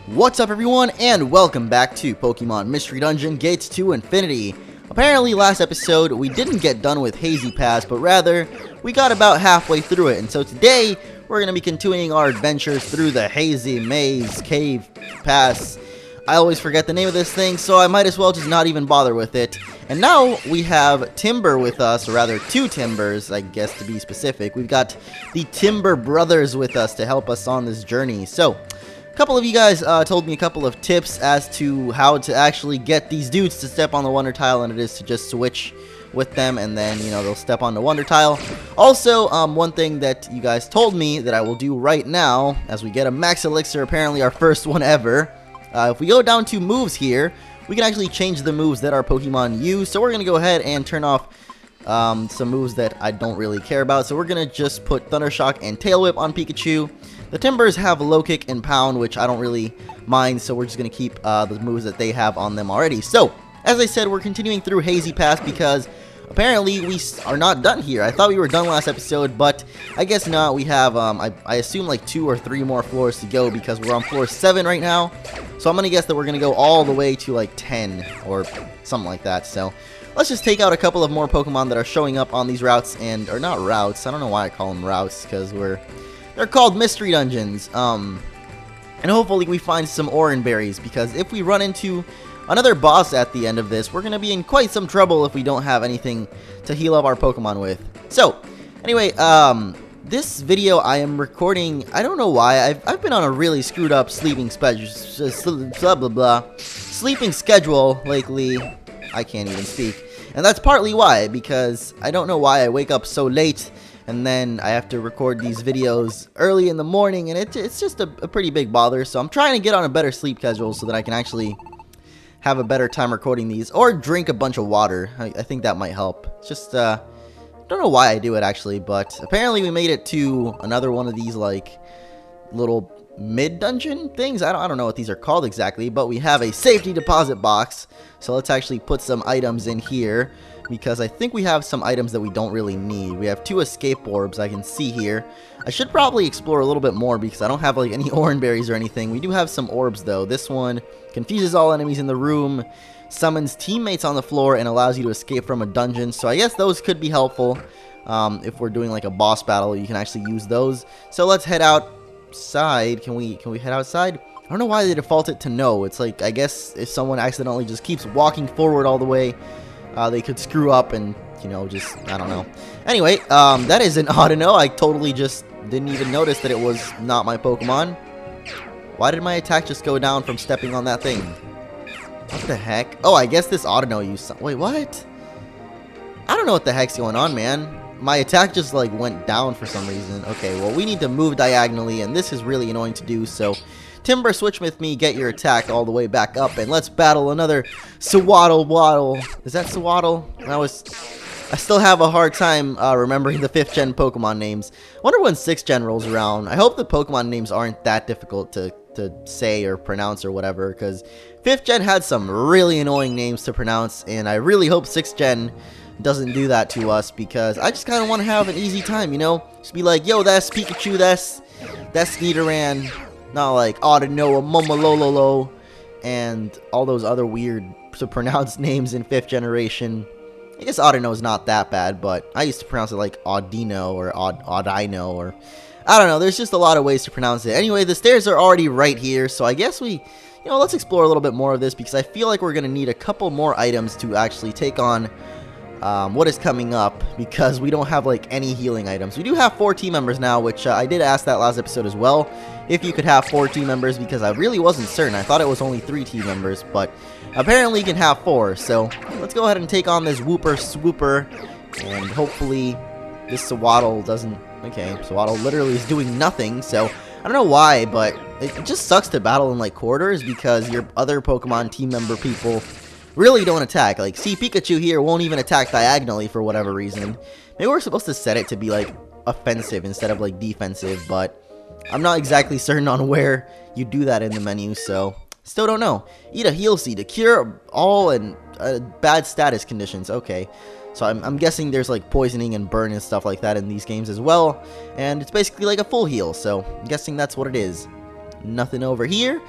What's up everyone, and welcome back to Pokemon Mystery Dungeon Gates to Infinity. Apparently last episode we didn't get done with Hazy Pass, but rather we got about halfway through it, and so today we're going to be continuing our adventures through the Hazy Maze Cave Pass. I always forget the name of this thing, so I might as well just not even bother with it. And now we have Timber with us, or rather two Timbers, I guess to be specific. We've got the Timber Brothers with us to help us on this journey. So, a couple of you guys told me a couple of tips as to how to actually get these dudes to step on the Wonder Tile, and it is to just switch with them, and then, you know, they'll step on the Wonder Tile. Also, one thing that you guys told me that I will do right now, as we get a Max Elixir, apparently our first one ever. If we go down to moves here, we can actually change the moves that our Pokemon use. So we're going to go ahead and turn off some moves that I don't really care about. So we're going to just put Thunder Shock and Tail Whip on Pikachu. The Timbers have Low Kick and Pound, which I don't really mind. So we're just going to keep the moves that they have on them already. So, as I said, we're continuing through Hazy Pass because apparently we are not done here. I thought we were done last episode, but I guess not. We have, I assume, like 2 or 3 more floors to go because we're on floor 7 right now. So I'm going to guess that we're going to go all the way to like 10 or something like that. So let's just take out a couple of more Pokemon that are showing up on these routes, or not routes. I don't know why I call them routes, because they're called Mystery Dungeons. And hopefully we find some Oran Berries, because if we run into another boss at the end of this, we're going to be in quite some trouble if we don't have anything to heal up our Pokemon with. So, anyway, this video I am recording, I don't know why, I've been on a really screwed up sleeping schedule lately. I can't even speak. And that's partly why, because I don't know why I wake up so late and then I have to record these videos early in the morning, and it's just a pretty big bother. So I'm trying to get on a better sleep schedule so that I can actually have a better time recording these, or drink a bunch of water. I think that might help. It's just, don't know why I do it actually, but apparently we made it to another one of these like little mid-dungeon things. I don't know what these are called exactly, but we have a safety deposit box. So let's actually put some items in here, because I think we have some items that we don't really need. We have 2 escape orbs I can see here. I should probably explore a little bit more because I don't have like any orange berries or anything. We do have some orbs though. This one confuses all enemies in the room, summons teammates on the floor, and allows you to escape from a dungeon. So I guess those could be helpful. If we're doing like a boss battle, you can actually use those. So let's head outside. Can we head outside? I don't know why they default it to no. It's like, I guess if someone accidentally just keeps walking forward all the way, they could screw up and, you know, just, I don't know. Anyway, that is an Audino. I totally just didn't even notice that it was not my Pokemon. Why did my attack just go down from stepping on that thing? What the heck? Oh, I guess this Audino used some... Wait, what? I don't know what the heck's going on, man. My attack just, like, went down for some reason. Okay, well, we need to move diagonally, and this is really annoying to do, so... Timber, switch with me, get your attack all the way back up, and let's battle another Swaddle. Is that Swaddle? I still have a hard time remembering the 5th gen Pokemon names. I wonder when 6th gen rolls around. I hope the Pokemon names aren't that difficult to say or pronounce or whatever, because 5th gen had some really annoying names to pronounce, and I really hope 6th gen doesn't do that to us, because I just kind of want to have an easy time, you know? Just be like, yo, that's Pikachu, that's Nidoran. Not like Audino, Momolololo, and all those other weird to pronounce names in 5th generation. I guess Audino is not that bad, but I used to pronounce it like Audino or Audino, or I don't know. There's just a lot of ways to pronounce it. Anyway, the stairs are already right here, so I guess let's explore a little bit more of this, because I feel like we're going to need a couple more items to actually take on what is coming up, because we don't have like any healing items. We do have 4 team members now, which I did ask that last episode as well, if you could have 4 team members, because I really wasn't certain. I thought it was only 3 team members, but apparently you can have 4. So let's go ahead and take on this Wooper Swooper, and hopefully this Swaddle doesn't... Okay, Swaddle literally is doing nothing, so I don't know why, but it just sucks to battle in like corridors, because your other Pokemon team member people really don't attack. Like, see, Pikachu here won't even attack diagonally for whatever reason. Maybe we're supposed to set it to be like offensive instead of like defensive, but I'm not exactly certain on where you do that in the menu, so still don't know. Eat a heal seed to cure all and bad status conditions. Okay, so I'm guessing there's like poisoning and burn and stuff like that in these games as well, and it's basically like a full heal, so I'm guessing that's what it is. Nothing over here.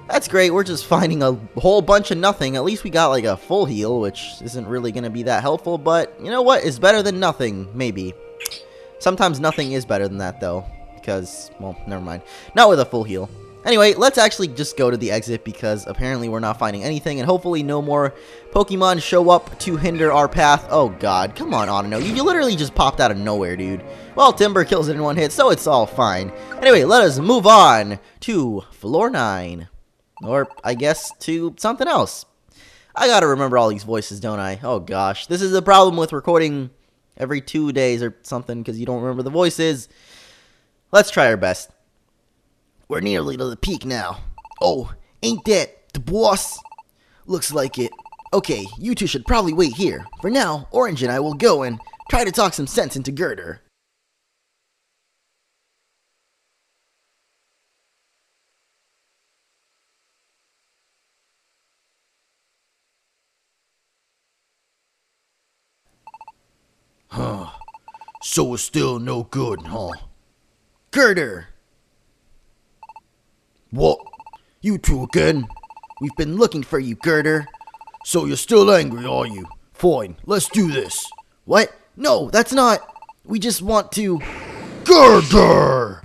That's great. We're just finding a whole bunch of nothing. At least we got like a full heal, which isn't really going to be that helpful. But you know what? It's better than nothing, maybe. Sometimes nothing is better than that, though. Because, well, never mind. Not with a full heal. Anyway, let's actually just go to the exit because apparently we're not finding anything. And hopefully no more Pokemon show up to hinder our path. Oh, God. Come on, Autono. You literally just popped out of nowhere, dude. Well, Timber kills it in one hit, so it's all fine. Anyway, let us move on to Floor 9. Or, I guess, to something else. I gotta remember all these voices, don't I? Oh, gosh. This is the problem with recording every 2 days or something, because you don't remember the voices. Let's try our best. We're nearly to the peak now. Oh, ain't that the boss? Looks like it. Okay, you two should probably wait here. For now, Orange and I will go and try to talk some sense into Gurdurr. Huh. So it's still no good, huh? Gurdurr! What? You two again? We've been looking for you, Gurdurr. So you're still angry, are you? Fine, let's do this. What? No, that's not. We just want to... Gurdurr!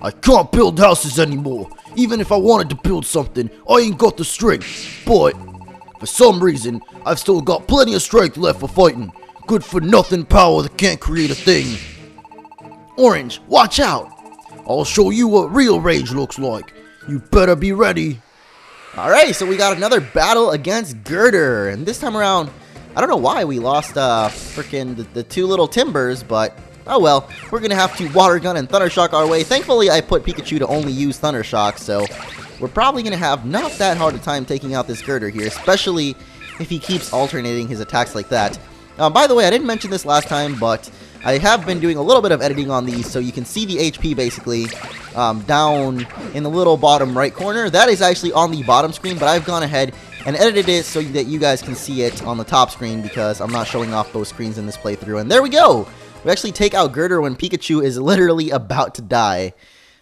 I can't build houses anymore. Even if I wanted to build something, I ain't got the strength. But, for some reason, I've still got plenty of strength left for fighting. Good for nothing power that can't create a thing. Orange, watch out! I'll show you what real rage looks like. You better be ready. Alright, so we got another battle against Gurdurr. And this time around, I don't know why we lost freaking the two little Timbers, but oh well. We're going to have to Water Gun and Thunder Shock our way. Thankfully, I put Pikachu to only use Thunder Shock, so we're probably going to have not that hard a time taking out this Gurdurr here, especially if he keeps alternating his attacks like that. By the way, I didn't mention this last time, but I have been doing a little bit of editing on these, so you can see the HP basically down in the little bottom right corner. That is actually on the bottom screen, but I've gone ahead and edited it so that you guys can see it on the top screen because I'm not showing off both screens in this playthrough. And there we go! We actually take out Gurdurr when Pikachu is literally about to die.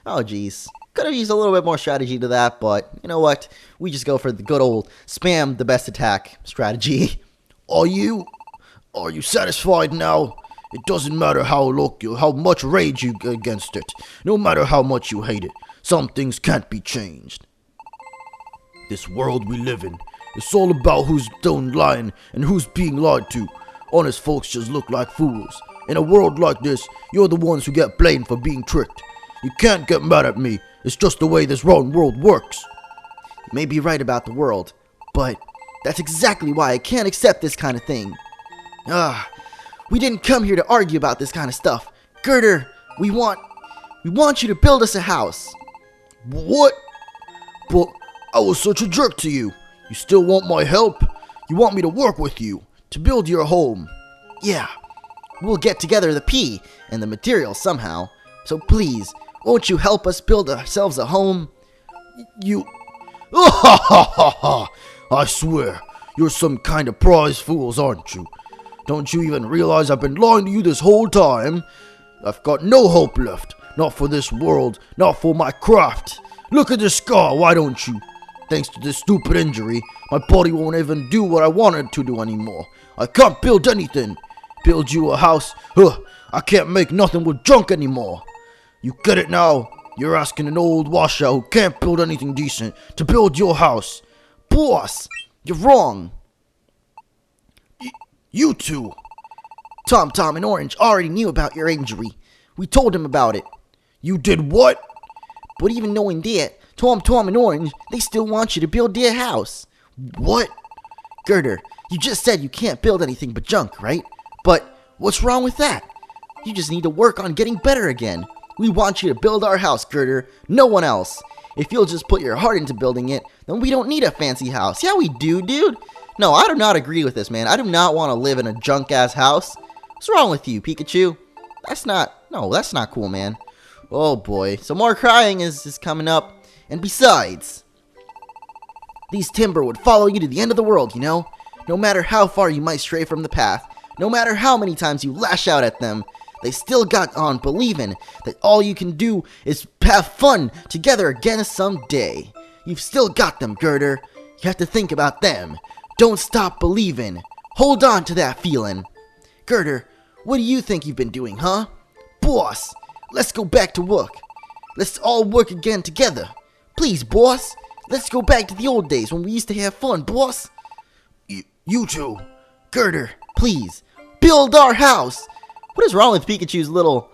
Oh, jeez. Could have used a little bit more strategy to that, but you know what? We just go for the good old spam the best attack strategy. Are you satisfied now? It doesn't matter how much rage you get against it. No matter how much you hate it. Some things can't be changed. This world we live in, it's all about who's done lying and who's being lied to. Honest folks just look like fools. In a world like this, you're the ones who get blamed for being tricked. You can't get mad at me. It's just the way this rotten world works. You may be right about the world, but that's exactly why I can't accept this kind of thing. We didn't come here to argue about this kind of stuff. Gurdurr, we want you to build us a house. What? But I was such a jerk to you. You still want my help? You want me to work with you to build your home? Yeah. We'll get together the P and the materials somehow. So please, won't you help us build ourselves a home? You... I swear, you're some kind of prize fools, aren't you? Don't you even realize I've been lying to you this whole time? I've got no hope left. Not for this world, not for my craft. Look at this scar, why don't you? Thanks to this stupid injury, my body won't even do what I wanted to do anymore. I can't build anything. Build you a house? I can't make nothing with junk anymore. You get it now? You're asking an old washout who can't build anything decent to build your house. Boss, you're wrong. You two. Tom and Orange already knew about your injury. We told him about it. You did what? But even knowing that, Tom and Orange, they still want you to build their house. What? Gurdurr, you just said you can't build anything but junk, right? But what's wrong with that? You just need to work on getting better again. We want you to build our house, Gurdurr. No one else. If you'll just put your heart into building it, then we don't need a fancy house. Yeah, we do, dude. No, I do not agree with this, man. I do not want to live in a junk-ass house. What's wrong with you, Pikachu? That's not cool, man. Oh, boy. So more crying is coming up. And besides, these Timber would follow you to the end of the world, you know? No matter how far you might stray from the path, no matter how many times you lash out at them, they still got on believing that all you can do is have fun together again someday. You've still got them, Gurdurr. You have to think about them. Don't stop believing. Hold on to that feeling. Gurdurr, what do you think you've been doing, huh? Boss, let's go back to work. Let's all work again together. Please, boss. Let's go back to the old days when we used to have fun, boss. You two. Gurdurr, please, build our house. What is wrong with Pikachu's little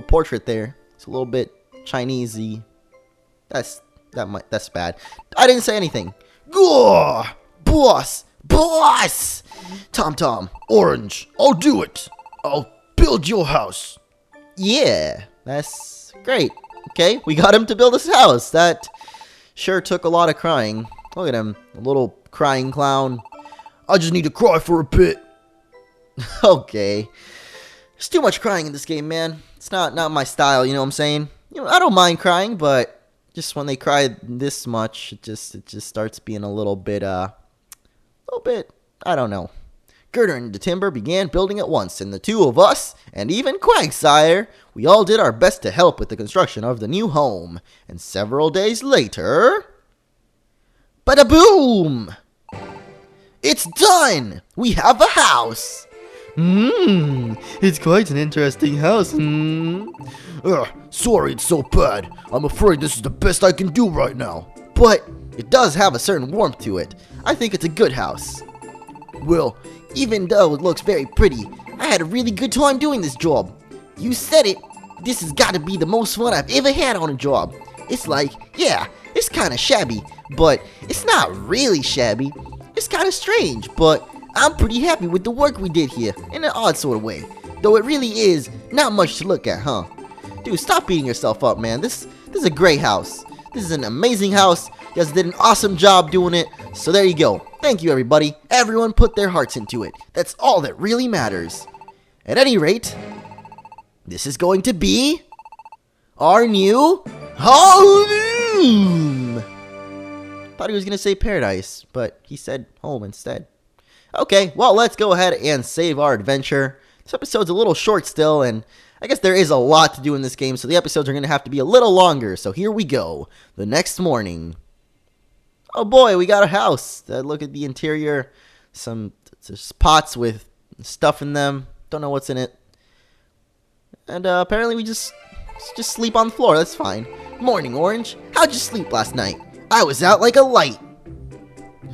portrait there? It's a little bit Chinese-y. That's bad. I didn't say anything. Gah! Boss! Tom. Orange, I'll do it. I'll build your house. Yeah, that's great. Okay, we got him to build his house. That sure took a lot of crying. Look at him, a little crying clown. I just need to cry for a bit. Okay. There's too much crying in this game, man. It's not my style, you know what I'm saying? You know, I don't mind crying, but just when they cry this much, it just starts being a little bit, I don't know. Gurdurr and the Timber began building at once, and the two of us, and even Quagsire, we all did our best to help with the construction of the new home. And several days later... Bada-boom! It's done! We have a house! It's quite an interesting house. Sorry it's so bad. I'm afraid this is the best I can do right now. But it does have a certain warmth to it. I think it's a good house. Well, even though it looks very pretty, I had a really good time doing this job. You said it. This has got to be the most fun I've ever had on a job. It's like, yeah, it's kind of shabby, but it's not really shabby. It's kind of strange, but I'm pretty happy with the work we did here, in an odd sort of way. Though it really is not much to look at, huh? Dude, stop beating yourself up, man. This is a great house. This is an amazing house. You guys did an awesome job doing it. So there you go. Thank you, everybody. Everyone put their hearts into it. That's all that really matters. At any rate, this is going to be our new home. Thought he was going to say paradise, but he said home instead. Okay, well, let's go ahead and save our adventure. This episode's a little short still, and I guess there is a lot to do in this game, so the episodes are going to have to be a little longer. So here we go. The next morning. Oh boy, we got a house. Look at the interior. Some pots with stuff in them. Don't know what's in it. And apparently we just sleep on the floor. That's fine. Morning, Orange. How'd you sleep last night? I was out like a light.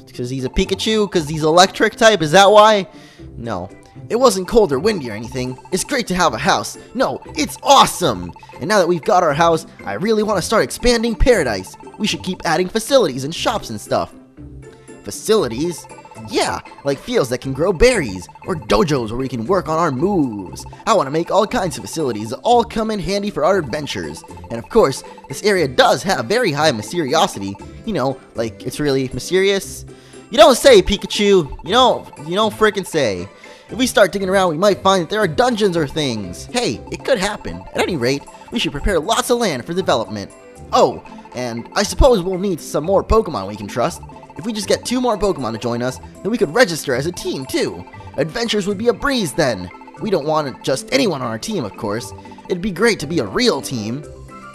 Because he's a Pikachu? Because he's electric type? Is that why? No. It wasn't cold or windy or anything. It's great to have a house. No, it's awesome. And now that we've got our house, I really want to start expanding Paradise. We should keep adding facilities and shops and stuff. Facilities? Yeah, like fields that can grow berries, or dojos where we can work on our moves. I want to make all kinds of facilities that all come in handy for our adventures. And of course, this area does have very high mysteriosity. You know, like it's really mysterious. You don't say, Pikachu. You don't frickin' say. If we start digging around, we might find that there are dungeons or things. Hey, it could happen. At any rate, we should prepare lots of land for development. Oh, and I suppose we'll need some more Pokemon we can trust. If we just get 2 more Pokemon to join us, then we could register as a team too. Adventures would be a breeze then. We don't want just anyone on our team, of course. It'd be great to be a real team.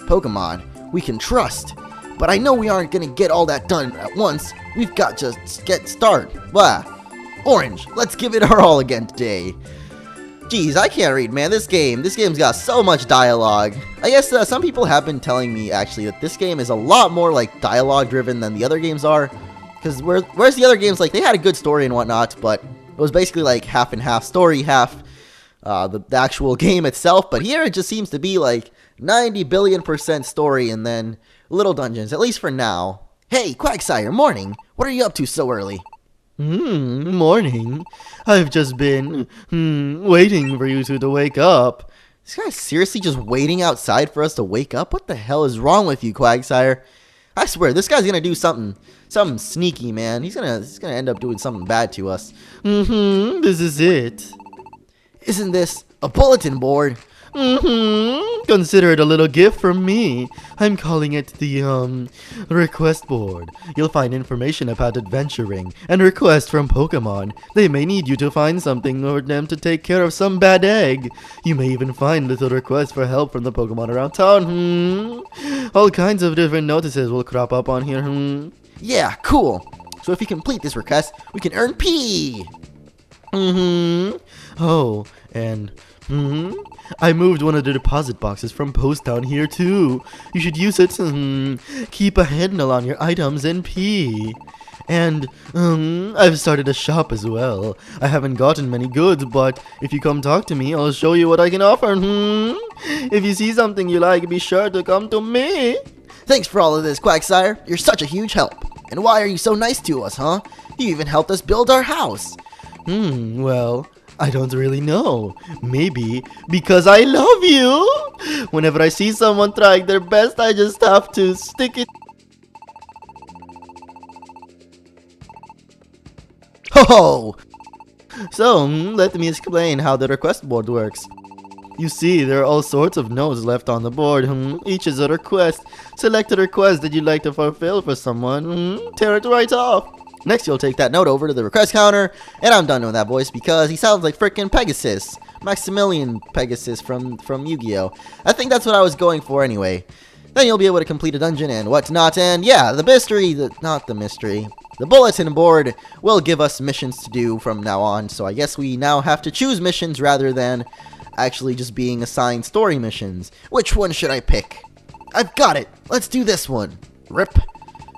Pokemon we can trust. But I know we aren't gonna get all that done at once. We've got to get started. Blah. Orange, let's give it our all again today. Jeez, I can't read, man. This game's got so much dialogue. I guess some people have been telling me, actually, that this game is a lot more, like, dialogue-driven than the other games are. Because whereas the other games, like, they had a good story and whatnot, but it was basically, like, half and half story, half the actual game itself. But here, it just seems to be, like, 90 billion% story and then little dungeons, at least for now. Hey, Quagsire, morning. What are you up to so early? Morning. I've just been, waiting for you two to wake up. This guy's seriously just waiting outside for us to wake up? What the hell is wrong with you, Quagsire? I swear, this guy's gonna do something sneaky, man. He's gonna end up doing something bad to us. This is it. Isn't this a bulletin board? Consider it a little gift from me. I'm calling it the, request board. You'll find information about adventuring and requests from Pokemon. They may need you to find something or them to take care of some bad egg. You may even find little requests for help from the Pokemon around town. all kinds of different notices will crop up on here. Yeah, cool. So if you complete this request, we can earn P. Oh, and I moved one of the deposit boxes from post down here too. You should use it to keep a handle on your items and P. And I've started a shop as well. I haven't gotten many goods, but if you come talk to me, I'll show you what I can offer. If you see something you like, be sure to come to me. Thanks for all of this, Quagsire. You're such a huge help. And why are you so nice to us, huh? You even helped us build our house. Well, I don't really know. Maybe because I love you. Whenever I see someone trying their best, I just have to stick it. Ho! So, let me explain how the request board works. You see, there are all sorts of notes left on the board. Each is a request. Select a request that you'd like to fulfill for someone. Tear it right off. Next, you'll take that note over to the request counter, and I'm done with that voice because he sounds like frickin' Pegasus. Maximilian Pegasus from Yu-Gi-Oh! I think that's what I was going for anyway. Then you'll be able to complete a dungeon and whatnot, and yeah, the bulletin board will give us missions to do from now on, so I guess we now have to choose missions rather than actually just being assigned story missions. Which one should I pick? I've got it! Let's do this one! Rip!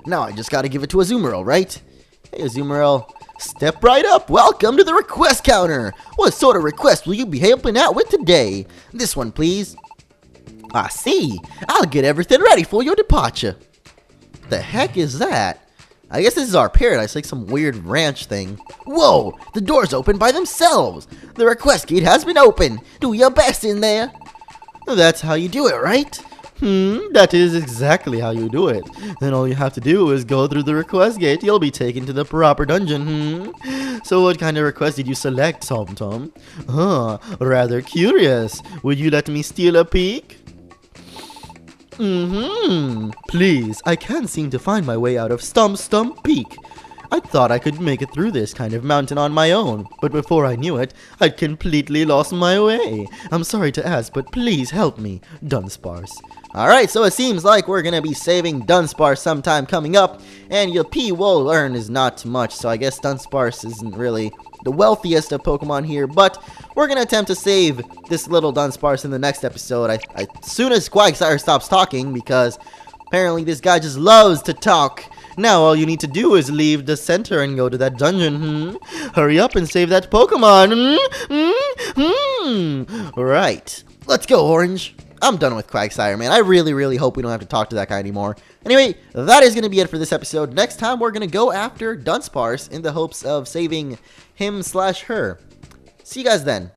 Now I just gotta give it to Azumarill, right? Hey Azumarill, step right up! Welcome to the request counter! What sort of request will you be helping out with today? This one, please. I see. I'll get everything ready for your departure. The heck is that? I guess this is our paradise, like some weird ranch thing. Whoa! The doors open by themselves! The request gate has been opened! Do your best in there! That's how you do it, right? That is exactly how you do it. Then all you have to do is go through the request gate. You'll be taken to the proper dungeon. So what kind of request did you select, Tom Tom? Rather curious. Would you let me steal a peek? Please, I can't seem to find my way out of Stump Peak. I thought I could make it through this kind of mountain on my own, but before I knew it, I'd completely lost my way. I'm sorry to ask, but please help me, Dunsparce. Alright, so it seems like we're gonna be saving Dunsparce sometime coming up, and your P we'll earn is not much, so I guess Dunsparce isn't really the wealthiest of Pokemon here, but we're gonna attempt to save this little Dunsparce in the next episode. As soon as Quagsire stops talking, because apparently this guy just loves to talk. Now all you need to do is leave the center and go to that dungeon. Hurry up and save that Pokemon. Right. Let's go, Orange. I'm done with Quagsire, man. I really hope we don't have to talk to that guy anymore. Anyway, that is going to be it for this episode. Next time, we're going to go after Dunsparce in the hopes of saving him/her. See you guys then.